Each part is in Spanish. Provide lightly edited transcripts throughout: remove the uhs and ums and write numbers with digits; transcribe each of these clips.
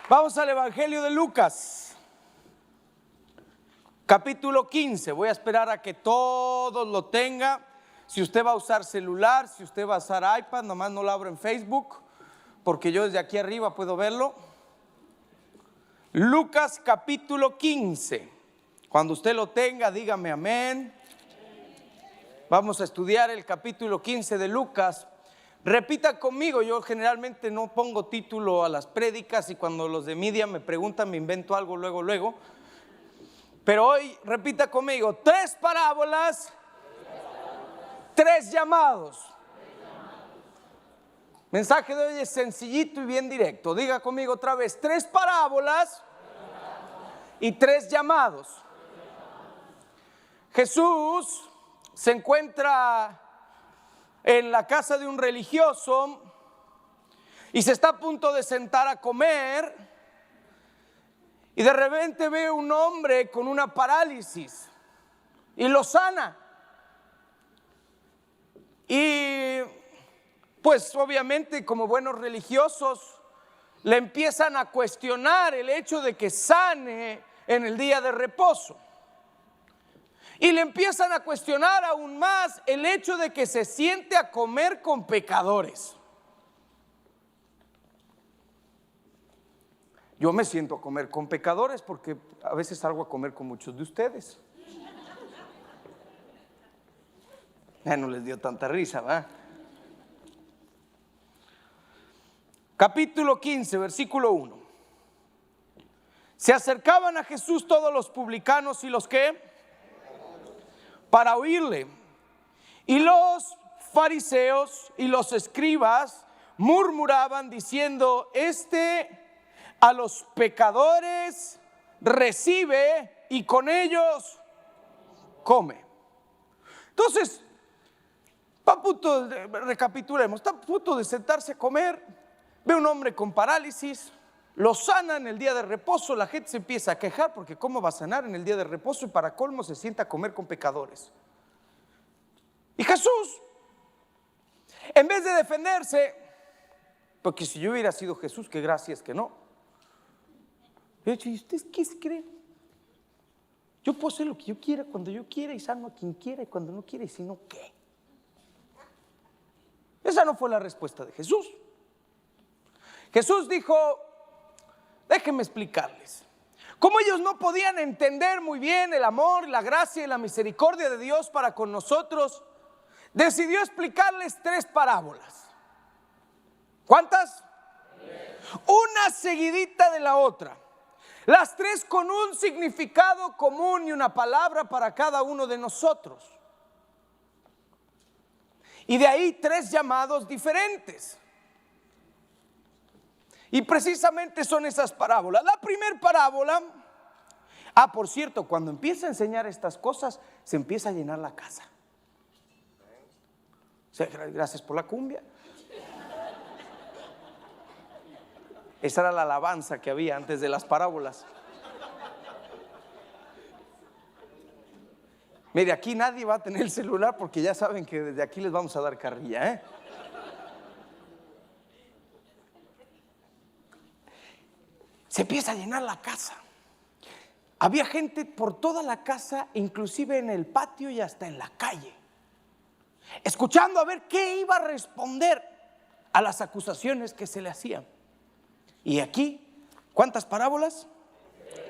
Vamos al Evangelio de Lucas, capítulo 15. Voy a esperar a que todos lo tengan. Si usted va a usar celular, si usted va a usar iPad, nomás no lo abro en Facebook, porque yo desde aquí arriba puedo verlo. Lucas capítulo 15. Cuando usted lo tenga, dígame amén. Vamos a estudiar el capítulo 15 de Lucas. Repita conmigo, yo generalmente no pongo título a las prédicas y cuando los de media me preguntan me invento algo luego. Pero hoy repita conmigo, 3 parábolas, 3 llamados. Mensaje de hoy es sencillito y bien directo. Diga conmigo otra vez, 3 parábolas y 3 llamados. Jesús se encuentra en la casa de un religioso y se está a punto de sentar a comer y de repente ve un hombre con una parálisis y lo sana. Y pues obviamente como buenos religiosos le empiezan a cuestionar el hecho de que sane en el día de reposo. Y le empiezan a cuestionar aún más el hecho de que se siente a comer con pecadores. Yo me siento a comer con pecadores porque a veces salgo a comer con muchos de ustedes. No les dio tanta risa, ¿verdad? Capítulo 15, versículo 1. Se acercaban a Jesús todos los publicanos y los que para oírle, y los fariseos y los escribas murmuraban diciendo: este a los pecadores recibe y con ellos come. Entonces, recapitulemos, está a punto de sentarse a comer, ve un hombre con parálisis, lo sana en el día de reposo. La gente se empieza a quejar porque cómo va a sanar en el día de reposo, y para colmo se sienta a comer con pecadores. Y Jesús, en vez de defenderse, porque si yo hubiera sido Jesús, qué gracia es que no. ¿Y ustedes qué se creen? Yo puedo hacer lo que yo quiera, cuando yo quiera, y sano a quien quiera, y cuando no quiera, y si no, ¿qué? Esa no fue la respuesta de Jesús. Jesús dijo: déjenme explicarles. Como ellos no podían entender muy bien el amor, la gracia y la misericordia de Dios para con nosotros, decidió explicarles 3 parábolas. ¿Cuántas? 3. Una seguidita de la otra. Las 3 con un significado común y una palabra para cada uno de nosotros. Y de ahí 3 llamados diferentes. Y precisamente son esas parábolas. La primera parábola, por cierto, cuando empieza a enseñar estas cosas, se empieza a llenar la casa. Gracias por la cumbia. Esa era la alabanza que había antes de las parábolas. Mire, aquí nadie va a tener el celular porque ya saben que desde aquí les vamos a dar carrilla, ¿eh? Se empieza a llenar la casa. Había gente por toda la casa, inclusive en el patio y hasta en la calle, escuchando a ver qué iba a responder a las acusaciones que se le hacían. Y aquí, ¿cuántas parábolas?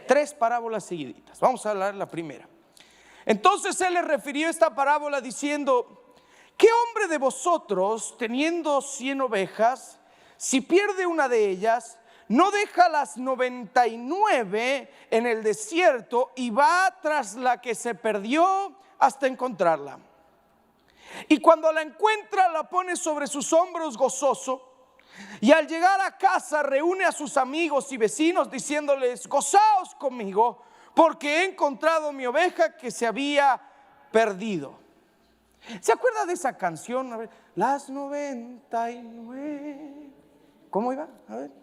3 parábolas seguiditas. Vamos a hablar la primera. Entonces él le refirió esta parábola diciendo: ¿qué hombre de vosotros, teniendo 100 ovejas, si pierde una de ellas, no deja las 99 en el desierto y va tras la que se perdió hasta encontrarla? Y cuando la encuentra, la pone sobre sus hombros gozoso, y al llegar a casa reúne a sus amigos y vecinos diciéndoles: gozaos conmigo, porque he encontrado mi oveja que se había perdido. ¿Se acuerda de esa canción? A ver, las 99. ¿Cómo iba? A ver.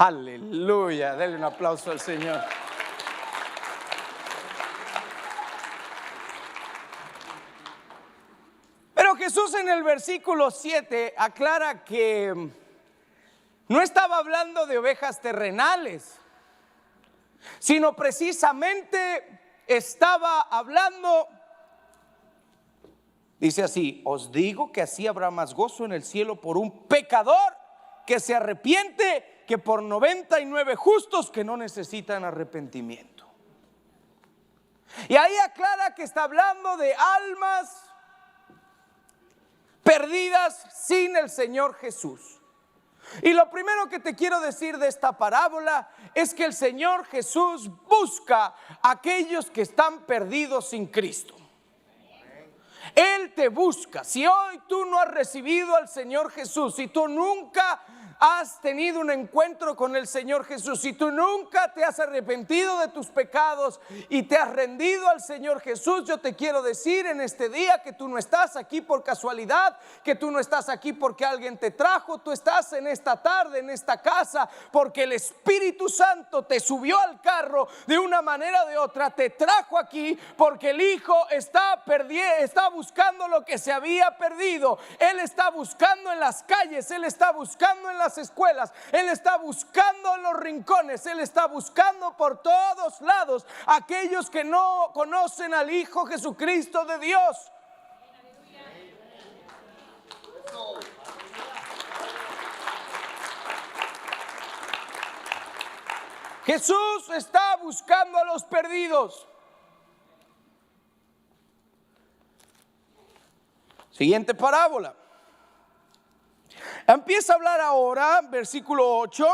Aleluya, denle un aplauso al Señor. Pero Jesús en el versículo 7 aclara que no estaba hablando de ovejas terrenales, sino precisamente estaba hablando, dice así: os digo que así habrá más gozo en el cielo por un pecador que se arrepiente que por 99 justos que no necesitan arrepentimiento. Y ahí aclara que está hablando de almas perdidas sin el Señor Jesús. Y lo primero que te quiero decir de esta parábola es que el Señor Jesús busca a aquellos que están perdidos sin Cristo. Él te busca. Si hoy tú no has recibido al Señor Jesús, si tú nunca has tenido un encuentro con el Señor Jesús, si tú nunca te has arrepentido de tus pecados y te has rendido al Señor Jesús, yo te quiero decir en este día que tú no estás aquí por casualidad, que tú no estás aquí porque alguien te trajo. Tú estás en esta tarde, en esta casa, porque el Espíritu Santo te subió al carro de una manera o de otra, te trajo aquí porque el Hijo está buscando lo que se había perdido. Él está buscando en las calles, Él está buscando en las escuelas, Él está buscando en los rincones, Él está buscando por todos lados aquellos que no conocen al Hijo Jesucristo de Dios. Jesús está buscando a los perdidos. Siguiente parábola. Empieza a hablar ahora, versículo 8,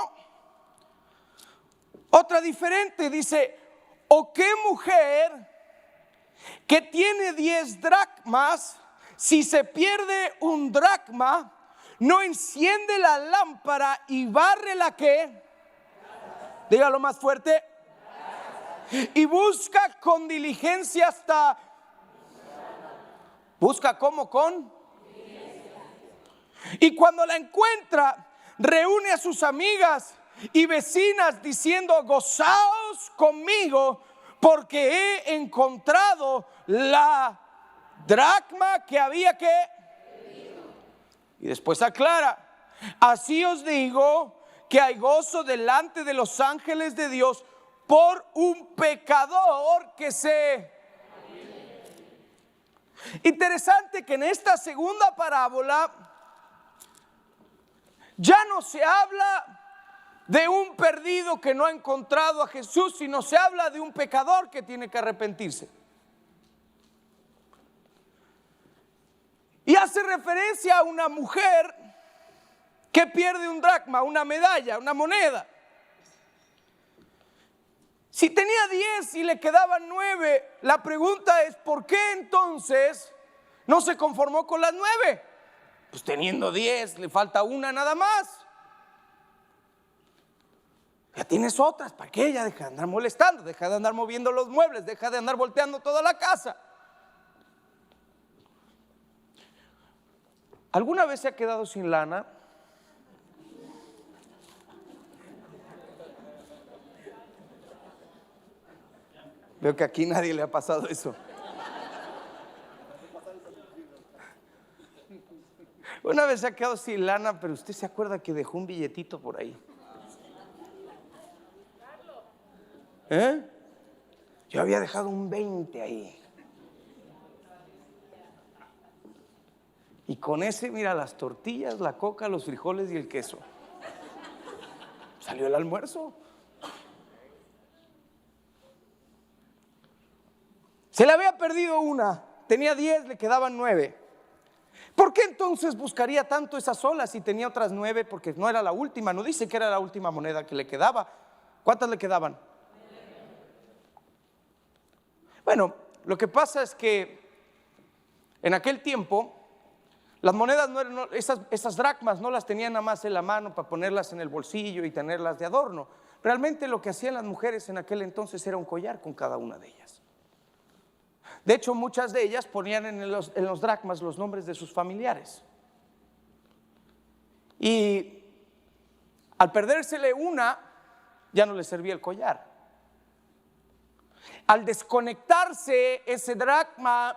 otra diferente. Dice: ¿o qué mujer que tiene 10 dracmas, si se pierde un dracma, no enciende la lámpara y barre la que? Dígalo más fuerte. Y busca con diligencia hasta... ¿Busca cómo? Con... Y cuando la encuentra, reúne a sus amigas y vecinas diciendo: gozaos conmigo porque he encontrado la dracma que había que... Y después aclara: así os digo que hay gozo delante de los ángeles de Dios por un pecador que se... Interesante que en esta segunda parábola ya no se habla de un perdido que no ha encontrado a Jesús, sino se habla de un pecador que tiene que arrepentirse. Y hace referencia a una mujer que pierde un dracma, una medalla, una moneda. Si tenía 10 y le quedaban 9, la pregunta es: ¿por qué entonces no se conformó con las 9? Pues teniendo 10, le falta una nada más. Ya tienes otras, ¿para qué? Ya deja de andar molestando, deja de andar moviendo los muebles, deja de andar volteando toda la casa. ¿Alguna vez se ha quedado sin lana? Veo que aquí nadie le ha pasado eso. Una vez se ha quedado sin lana, pero usted se acuerda que dejó un billetito por ahí. Yo había dejado un 20 ahí. Y con ese, mira, las tortillas, la coca, los frijoles y el queso. Salió el almuerzo. Se le había perdido una, tenía 10, le quedaban 9. ¿Por qué entonces buscaría tanto esa sola si tenía otras 9? Porque no era la última, no dice que era la última moneda que le quedaba. ¿Cuántas le quedaban? Bueno, lo que pasa es que en aquel tiempo las monedas no eran, esas dracmas no las tenían nada más en la mano para ponerlas en el bolsillo y tenerlas de adorno. Realmente lo que hacían las mujeres en aquel entonces era un collar con cada una de ellas. De hecho, muchas de ellas ponían en los dracmas los nombres de sus familiares. Y Al perdérsele una, ya no le servía el collar. Al desconectarse ese dracma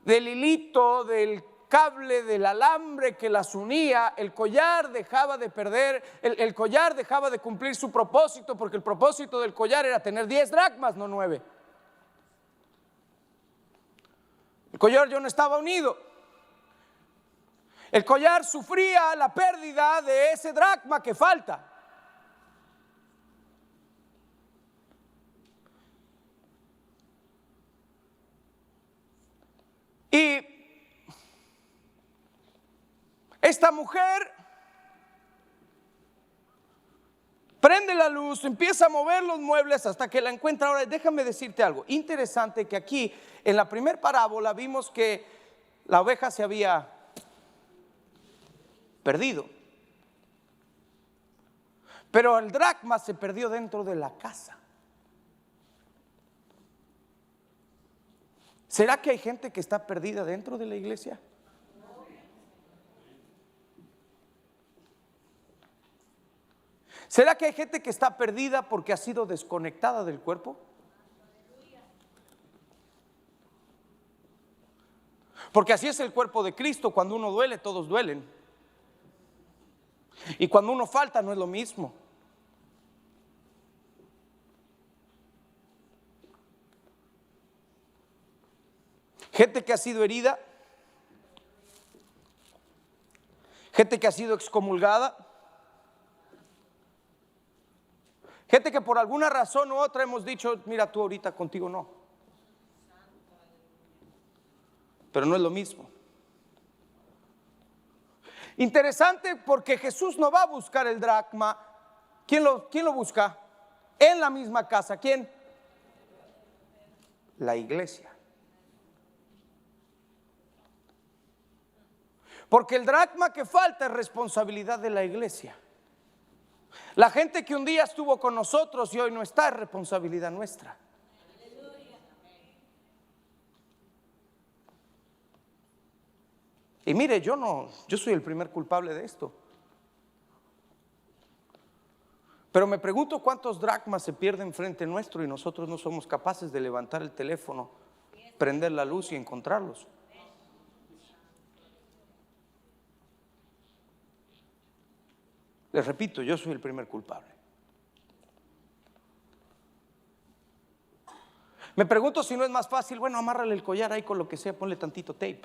del hilito, del cable, del alambre que las unía, el collar dejaba de perder, el collar dejaba de cumplir su propósito, porque el propósito del collar era tener 10 dracmas, no 9. El collar ya no estaba unido. El collar sufría la pérdida de ese dracma que falta. Y esta mujer prende la luz, empieza a mover los muebles hasta que la encuentra. Ahora, déjame decirte algo interesante, que aquí en la primera parábola vimos que la oveja se había perdido, pero el dracma se perdió dentro de la casa. ¿Será que hay gente que está perdida dentro de la iglesia? ¿Será que hay gente que está perdida porque ha sido desconectada del cuerpo? Porque así es el cuerpo de Cristo. Cuando uno duele, todos duelen. Y cuando uno falta, no es lo mismo. Gente que ha sido herida, gente que ha sido excomulgada, gente que por alguna razón u otra hemos dicho, mira, tú ahorita contigo no. Pero no es lo mismo. Interesante, porque Jesús no va a buscar el dracma. ¿Quién lo busca? En la misma casa. ¿Quién? La iglesia. Porque el dracma que falta es responsabilidad de la iglesia. La gente que un día estuvo con nosotros y hoy no está, es responsabilidad nuestra. Y mire, yo soy el primer culpable de esto. Pero me pregunto cuántos dracmas se pierden frente nuestro y nosotros no somos capaces de levantar el teléfono, prender la luz y encontrarlos. Les repito, yo soy el primer culpable. Me pregunto si no es más fácil, bueno, amárrale el collar ahí con lo que sea, ponle tantito tape.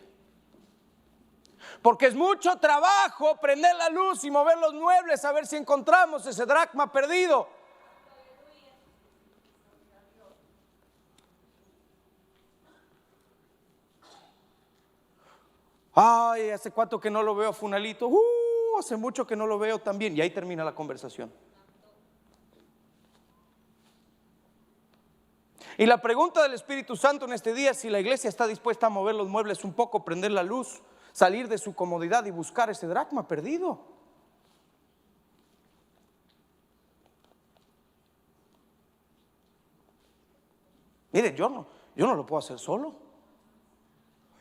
Porque es mucho trabajo prender la luz y mover los muebles a ver si encontramos ese dracma perdido. Ay, hace cuánto que no lo veo a Funalito. Hace mucho que no lo veo también. Y ahí termina la conversación. Y la pregunta del Espíritu Santo en este día es si la iglesia está dispuesta a mover los muebles un poco, prender la luz, salir de su comodidad y buscar ese dracma perdido. Mire, yo no lo puedo hacer solo.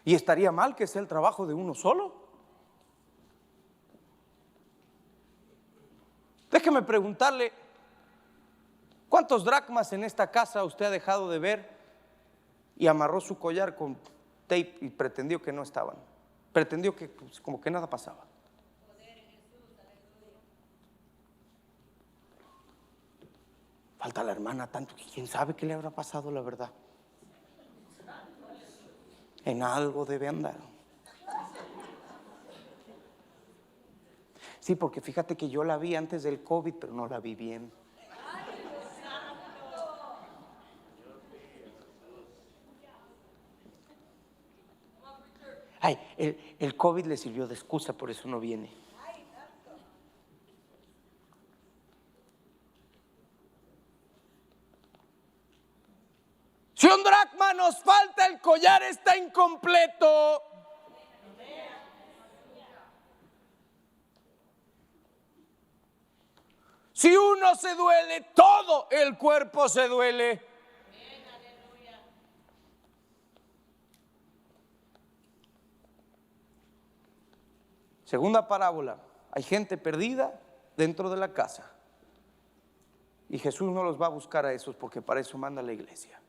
Y estaría mal que sea el trabajo de uno solo. Déjeme preguntarle, ¿cuántos dracmas en esta casa usted ha dejado de ver y amarró su collar con tape y pretendió que no estaban? Pretendió que pues, como que nada pasaba. Falta la hermana tanto, ¿quién sabe qué le habrá pasado, la verdad? En algo debe andar. Sí, porque fíjate que yo la vi antes del COVID, pero no la vi bien. Ay, el COVID le sirvió de excusa, por eso no viene. Si un dracma nos falta, el collar está incompleto. Si uno se duele, todo el cuerpo se duele. Segunda parábola, hay gente perdida dentro de la casa. Y Jesús no los va a buscar a esos, porque para eso manda la iglesia.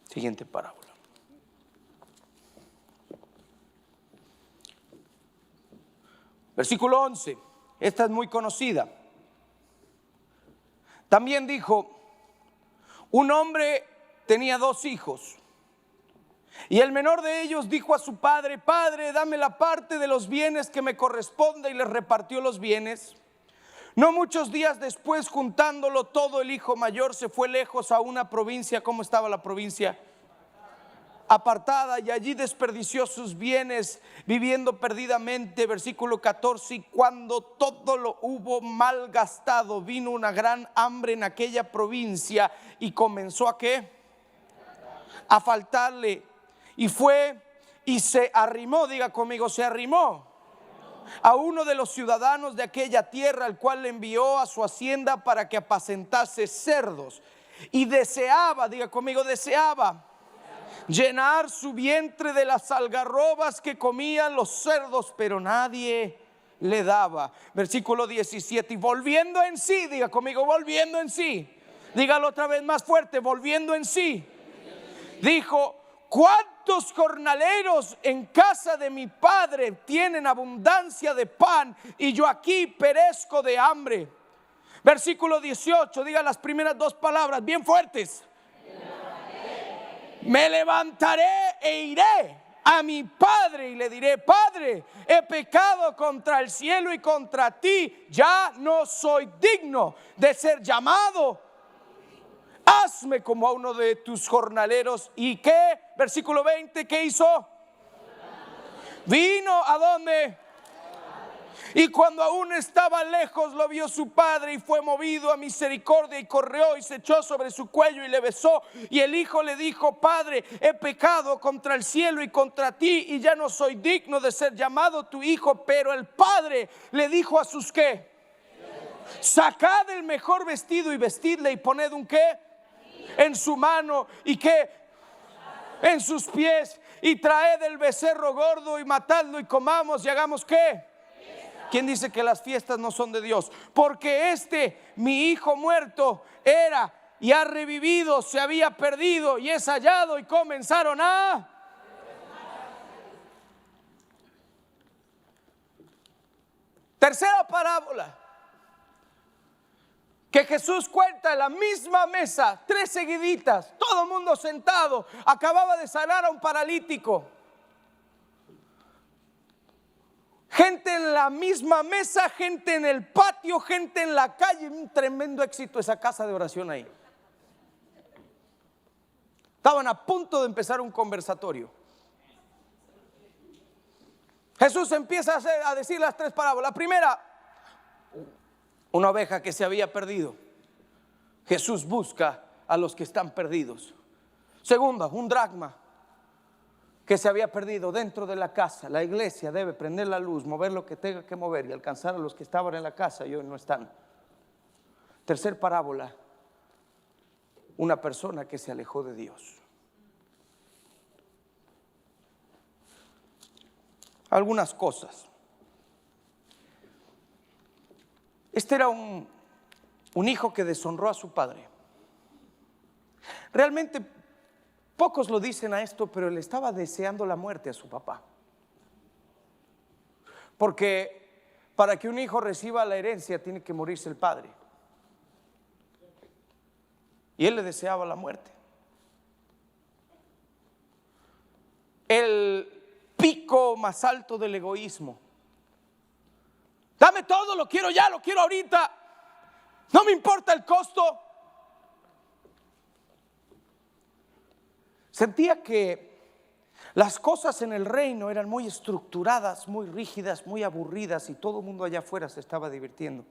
Siguiente parábola. Versículo 11. Esta es muy conocida. También dijo: un hombre tenía 2 hijos, y el menor de ellos dijo a su padre: Padre, dame la parte de los bienes que me corresponde, y les repartió los bienes. No muchos días después, juntándolo todo, el hijo mayor se fue lejos a una provincia. ¿Cómo estaba la provincia? Apartada, y allí desperdició sus bienes, viviendo perdidamente. Versículo 14. Y cuando todo lo hubo malgastado, vino una gran hambre en aquella provincia, y comenzó a ¿qué? A faltarle. Y fue y se arrimó, diga conmigo, se arrimó a uno de los ciudadanos de aquella tierra, al cual le envió a su hacienda para que apacentase cerdos. Y deseaba, diga conmigo, deseaba llenar su vientre de las algarrobas que comían los cerdos, pero nadie le daba. Versículo 17. Y volviendo en sí, diga conmigo, volviendo en sí. Dígalo otra vez más fuerte, volviendo en sí. Dijo: ¿cuántos jornaleros en casa de mi padre tienen abundancia de pan, y yo aquí perezco de hambre? Versículo 18, diga las primeras 2 palabras bien fuertes. Me levantaré e iré a mi padre y le diré: Padre, he pecado contra el cielo y contra ti, ya no soy digno de ser llamado. Hazme como a uno de tus jornaleros. ¿Y qué? Versículo 20, ¿qué hizo? Vino ¿a dónde? Y cuando aún estaba lejos, lo vio su padre, y fue movido a misericordia, y corrió y se echó sobre su cuello y le besó. Y el hijo le dijo: Padre, he pecado contra el cielo y contra ti, y ya no soy digno de ser llamado tu hijo. Pero el padre le dijo a sus ¿qué? Sacad el mejor vestido y vestidle, y poned un ¿qué? En su mano, y ¿qué? En sus pies, y traed el becerro gordo y matadlo, y comamos y hagamos ¿qué? ¿Quién dice que las fiestas no son de Dios? Porque mi hijo muerto era y ha revivido, se había perdido y es hallado. Y comenzaron a... Tercera parábola que Jesús cuenta en la misma mesa, 3 seguiditas, todo el mundo sentado. Acababa de sanar a un paralítico. Gente en la misma mesa, gente en el patio, gente en la calle. Un tremendo éxito esa casa de oración ahí. Estaban a punto de empezar un conversatorio. Jesús empieza a decir las 3 parábolas. La primera, una oveja que se había perdido. Jesús busca a los que están perdidos. Segunda, un dracma que se había perdido dentro de la casa. La iglesia debe prender la luz, mover lo que tenga que mover y alcanzar a los que estaban en la casa y hoy no están. Tercer parábola, una persona que se alejó de Dios. Algunas cosas. Este era un hijo que deshonró a su padre. Realmente pocos lo dicen a esto, pero él estaba deseando la muerte a su papá. Porque para que un hijo reciba la herencia tiene que morirse el padre. Y él le deseaba la muerte. El pico más alto del egoísmo. Dame todo, lo quiero ya, lo quiero ahorita. No me importa el costo. Sentía que las cosas en el reino eran muy estructuradas, muy rígidas, muy aburridas, y todo el mundo allá afuera se estaba divirtiendo.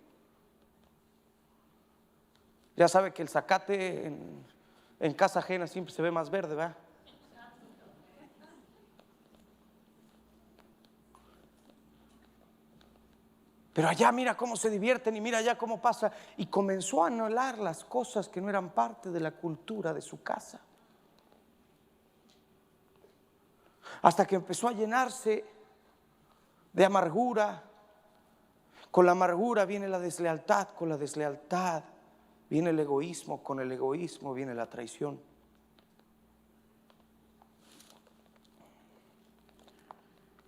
Ya sabe que el zacate en casa ajena siempre se ve más verde, ¿verdad? Pero allá mira cómo se divierten y mira allá cómo pasa. Y comenzó a anhelar las cosas que no eran parte de la cultura de su casa. hasta que empezó a llenarse de amargura. Con la amargura viene la deslealtad, con la deslealtad viene el egoísmo, con el egoísmo viene la traición.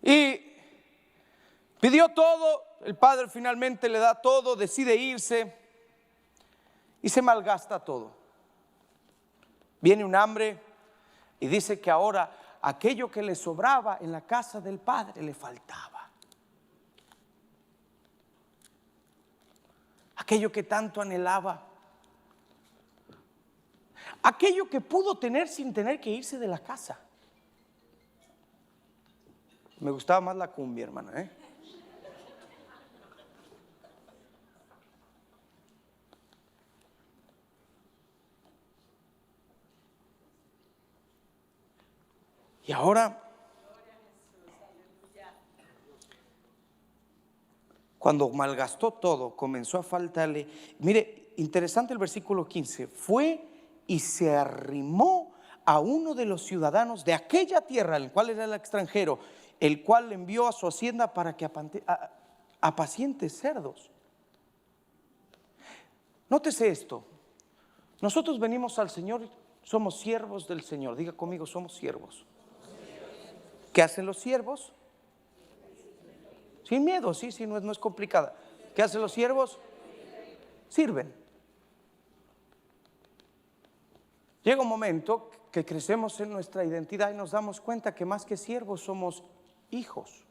Y pidió todo, el padre finalmente le da todo, decide irse y se malgasta todo. Viene un hambre y dice que ahora aquello que le sobraba en la casa del padre le faltaba. Aquello que tanto anhelaba. Aquello que pudo tener sin tener que irse de la casa. Me gustaba más la cumbia, hermana, ¿eh? Y ahora, cuando malgastó todo, comenzó a faltarle. Mire, interesante el versículo 15. Fue y se arrimó a uno de los ciudadanos de aquella tierra, el cual era el extranjero, el cual le envió a su hacienda para que apaciente cerdos. Nótese esto. Nosotros venimos al Señor, somos siervos del Señor. Diga conmigo, somos siervos. ¿Qué hacen los siervos? Sin miedo, sí, no es complicada. ¿Qué hacen los siervos? Sirven. Llega un momento que crecemos en nuestra identidad y nos damos cuenta que más que siervos somos hijos.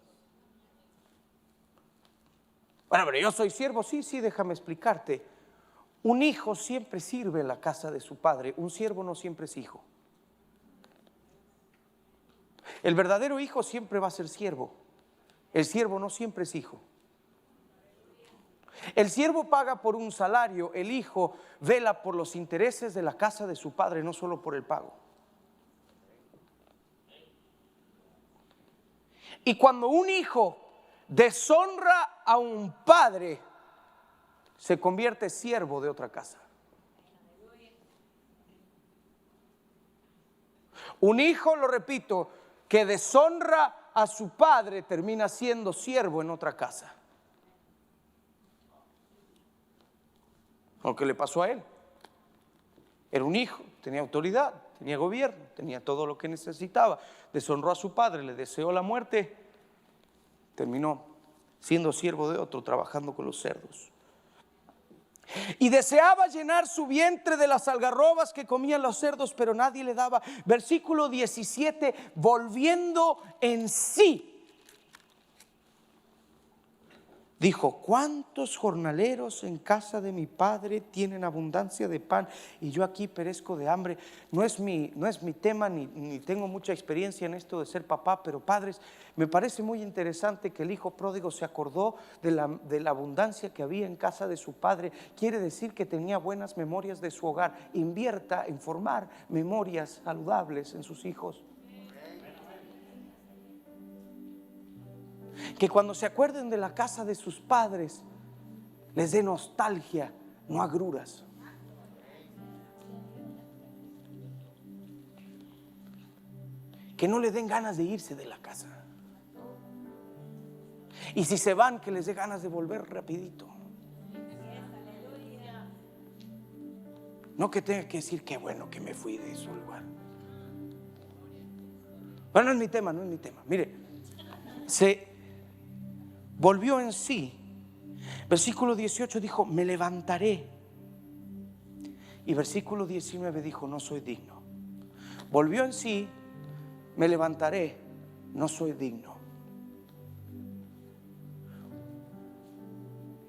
Bueno, pero yo soy siervo, sí, déjame explicarte. Un hijo siempre sirve en la casa de su padre, un siervo no siempre es hijo. El verdadero hijo siempre va a ser siervo. El siervo no siempre es hijo. El siervo paga por un salario, el hijo vela por los intereses de la casa de su padre, no solo por el pago. Y cuando un hijo deshonra a un padre, se convierte siervo de otra casa. Un hijo, lo repito, que deshonra a su padre termina siendo siervo en otra casa. Lo que le pasó a él. Era un hijo, tenía autoridad, tenía gobierno, tenía todo lo que necesitaba. Deshonró a su padre, le deseó la muerte. Terminó siendo siervo de otro, trabajando con los cerdos. Y deseaba llenar su vientre de las algarrobas que comían los cerdos, pero nadie le daba. Versículo 17, volviendo en sí, dijo: ¿cuántos jornaleros en casa de mi padre tienen abundancia de pan y yo aquí perezco de hambre? No es mi tema, ni tengo mucha experiencia en esto de ser papá, pero padres, me parece muy interesante que el hijo pródigo se acordó de la abundancia que había en casa de su padre. Quiere decir que tenía buenas memorias de su hogar. Invierta en formar memorias saludables en sus hijos. Que cuando se acuerden de la casa de sus padres les dé nostalgia, no agruras. Que no le den ganas de irse de la casa. Y si se van, que les dé ganas de volver rapidito. No que tenga que decir qué bueno que me fui de su lugar. Bueno, no es mi tema. Mire, se volvió en sí. Versículo 18 dijo: me levantaré. Y versículo 19 dijo: no soy digno. Volvió en sí, me levantaré, no soy digno.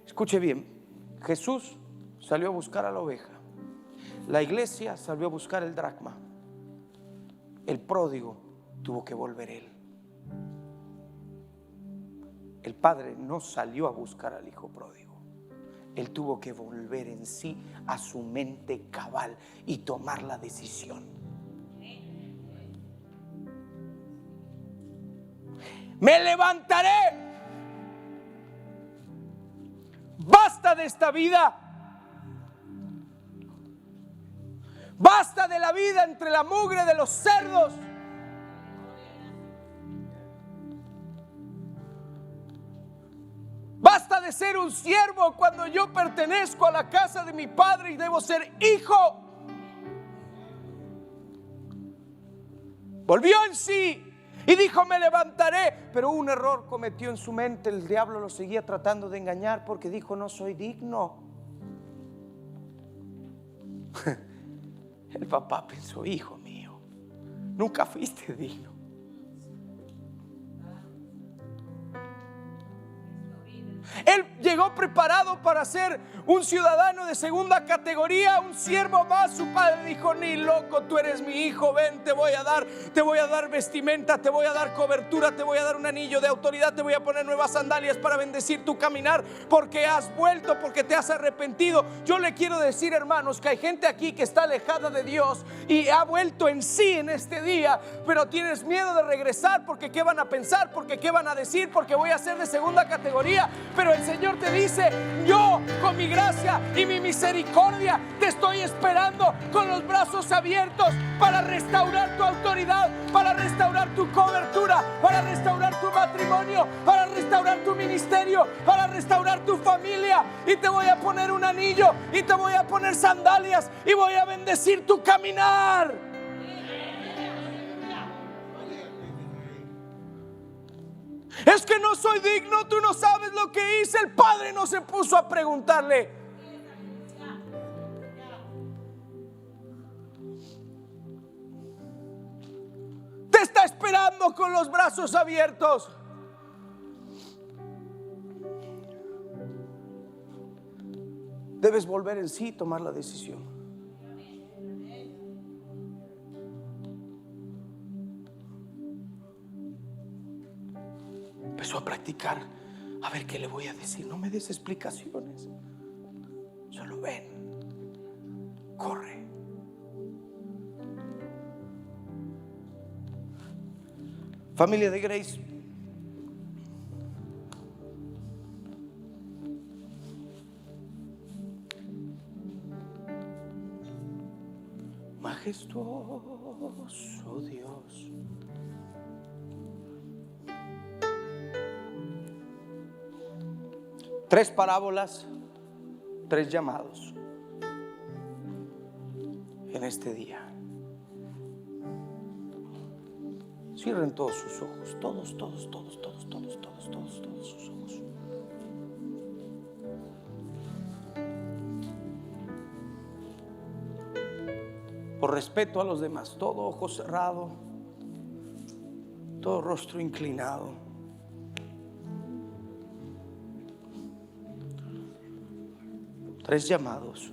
Escuche bien, Jesús salió a buscar a la oveja. La iglesia salió a buscar el dracma. El pródigo tuvo que volver él. El padre no salió a buscar al hijo pródigo. Él tuvo que volver en sí a su mente cabal y tomar la decisión. Me levantaré. Basta de esta vida. Basta de la vida entre la mugre de los cerdos. ser un siervo cuando yo pertenezco a la casa de mi padre y debo ser hijo? Volvió en sí y dijo: me levantaré. Pero un error cometió en su mente. El diablo lo seguía tratando de engañar porque dijo: no soy digno. El papá pensó: hijo mío, nunca fuiste digno. Él llegó preparado para ser un ciudadano de segunda categoría, un siervo más. Su padre dijo: ni loco, tú eres mi hijo, ven, te voy a dar vestimenta, te voy a dar cobertura, te voy a dar un anillo de autoridad, te voy a poner nuevas sandalias para bendecir tu caminar, porque has vuelto, porque te has arrepentido. Yo le quiero decir, hermanos, que hay gente aquí que está alejada de Dios y ha vuelto en sí en este día, pero tienes miedo de regresar porque qué van a pensar, porque qué van a decir, porque voy a ser de segunda categoría. Pero el Señor te dice: yo con mi gracia y mi misericordia te estoy esperando con los brazos abiertos para restaurar tu autoridad, para restaurar tu cobertura, para restaurar tu matrimonio, para restaurar tu ministerio, para restaurar tu familia. Y te voy a poner un anillo y te voy a poner sandalias y voy a bendecir tu caminar. Es que no soy digno, tú no sabes lo que hice. El padre no se puso a preguntarle. Te está esperando con los brazos abiertos. Debes volver en sí y tomar la decisión. Empezó a practicar. A ver qué le voy a decir. No me des explicaciones. Solo ven. Corre. Familia de Grace, majestuoso Dios, tres parábolas, tres llamados en este día. Cierren todos sus ojos, todos sus ojos. Por respeto a los demás, todo ojo cerrado, todo rostro inclinado. Tres llamados.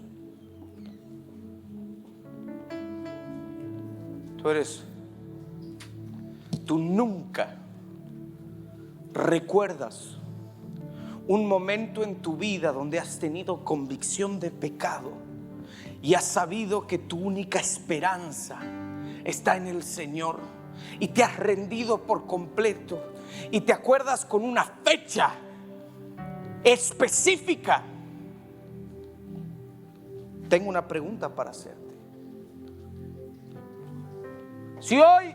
Tú nunca recuerdas un momento en tu vida donde has tenido convicción de pecado y has sabido que tu única esperanza está en el Señor y te has rendido por completo y te acuerdas con una fecha específica. Tengo una pregunta para hacerte. Si hoy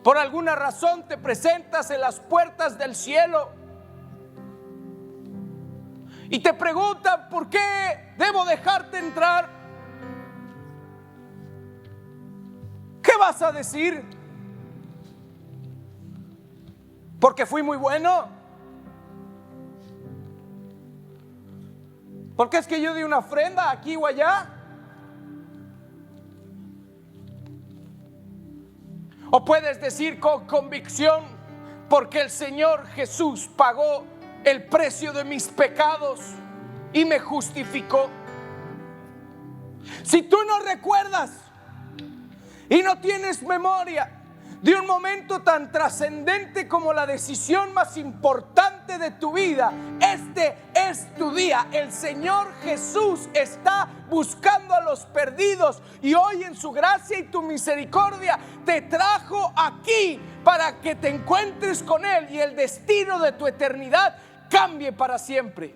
por alguna razón te presentas en las puertas del cielo y te preguntan por qué debo dejarte entrar, ¿qué vas a decir? ¿Porque fui muy bueno? ¿Porque es que yo di una ofrenda aquí o allá? O puedes decir con convicción: porque el Señor Jesús pagó el precio de mis pecados y me justificó. Si tú no recuerdas y no tienes memoria de un momento tan trascendente como la decisión más importante de tu vida, este es tu día. El Señor Jesús está buscando a los perdidos y hoy en su gracia y tu misericordia te trajo aquí para que te encuentres con Él y el destino de tu eternidad cambie para siempre.